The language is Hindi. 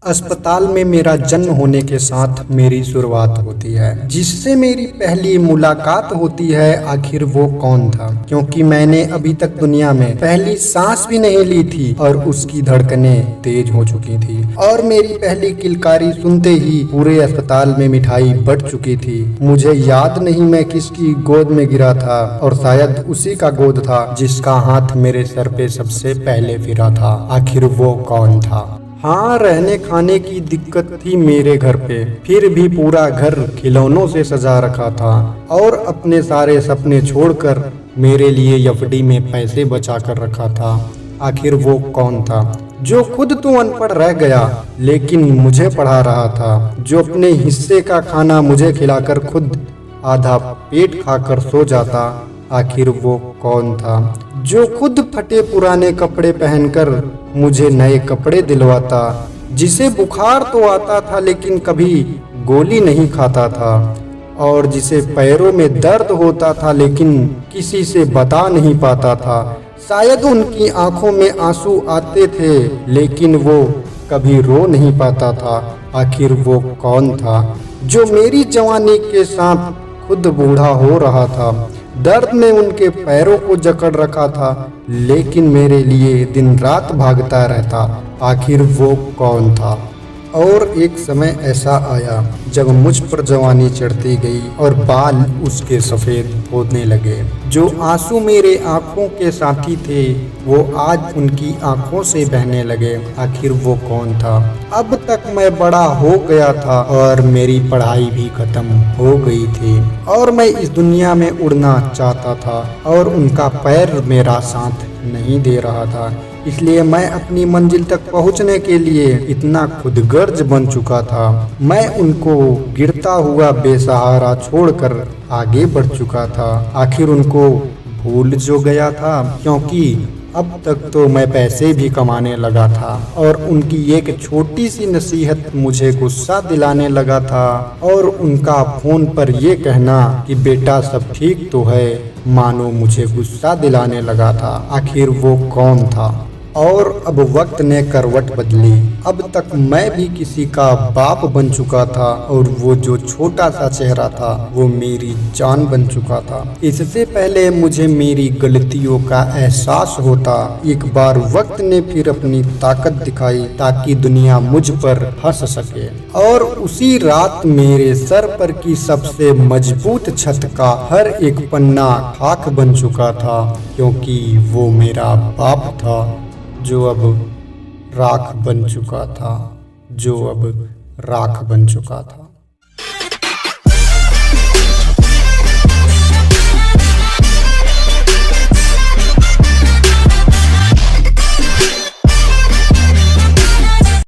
अस्पताल में मेरा जन्म होने के साथ मेरी शुरुआत होती है, जिससे मेरी पहली मुलाकात होती है। आखिर वो कौन था, क्योंकि मैंने अभी तक दुनिया में पहली सांस भी नहीं ली थी और उसकी धड़कनें तेज हो चुकी थी और मेरी पहली किलकारी सुनते ही पूरे अस्पताल में मिठाई बट चुकी थी। मुझे याद नहीं मैं किसकी गोद में गिरा था, और शायद उसी का गोद था जिसका हाथ मेरे सर पे सबसे पहले फिरा था। आखिर वो कौन था? हाँ, रहने खाने की दिक्कत थी मेरे घर पे, फिर भी पूरा घर खिलौनों से सजा रखा था और अपने सारे सपने छोड़कर मेरे लिए एफडी में पैसे बचा कर रखा था। आखिर वो कौन था जो खुद तो अनपढ़ रह गया लेकिन मुझे पढ़ा रहा था, जो अपने हिस्से का खाना मुझे खिलाकर खुद आधा पेट खाकर सो जाता। आखिर वो कौन था जो खुद फटे पुराने कपड़े पहनकर मुझे नए कपड़े दिलवाता, जिसे बुखार तो आता था लेकिन कभी गोली नहीं खाता था, और जिसे पैरों में दर्द होता था लेकिन किसी से बता नहीं पाता था। शायद उनकी आंखों में आंसू आते थे लेकिन वो कभी रो नहीं पाता था। आखिर वो कौन था जो मेरी जवानी के साथ खुद बूढ़ा हो रहा था, दर्द में उनके पैरों को जकड़ रखा था लेकिन मेरे लिए दिन रात भागता रहता। आखिर वो कौन था? और एक समय ऐसा आया जब मुझ पर जवानी चढ़ती गई और बाल उसके सफ़ेद होने लगे। जो आंसू मेरे आंखों के साथी थे वो आज उनकी आंखों से बहने लगे। आखिर वो कौन था? अब तक मैं बड़ा हो गया था और मेरी पढ़ाई भी खत्म हो गई थी और मैं इस दुनिया में उड़ना चाहता था, और उनका पैर मेरा साथ नहीं दे रहा था। इसलिए मैं अपनी मंजिल तक पहुंचने के लिए इतना खुदगर्ज बन चुका था। मैं उनको गिरता हुआ बेसहारा छोड़कर आगे बढ़ चुका था। आखिर उनको भूल जो गया था, क्योंकि अब तक तो मैं पैसे भी कमाने लगा था और उनकी एक छोटी सी नसीहत मुझे गुस्सा दिलाने लगा था, और उनका फोन पर ये कहना कि बेटा सब ठीक तो है मानो मुझे गुस्सा दिलाने लगा था। आखिर वो कौन था? और अब वक्त ने करवट बदली। अब तक मैं भी किसी का बाप बन चुका था और वो जो छोटा सा चेहरा था वो मेरी जान बन चुका था। इससे पहले मुझे मेरी गलतियों का एहसास होता, एक बार वक्त ने फिर अपनी ताकत दिखाई ताकि दुनिया मुझ पर हंस सके। और उसी रात मेरे सर पर की सबसे मजबूत छत का हर एक पन्ना खाक बन चुका था, क्योंकि वो मेरा बाप था जो अब राख बन चुका था।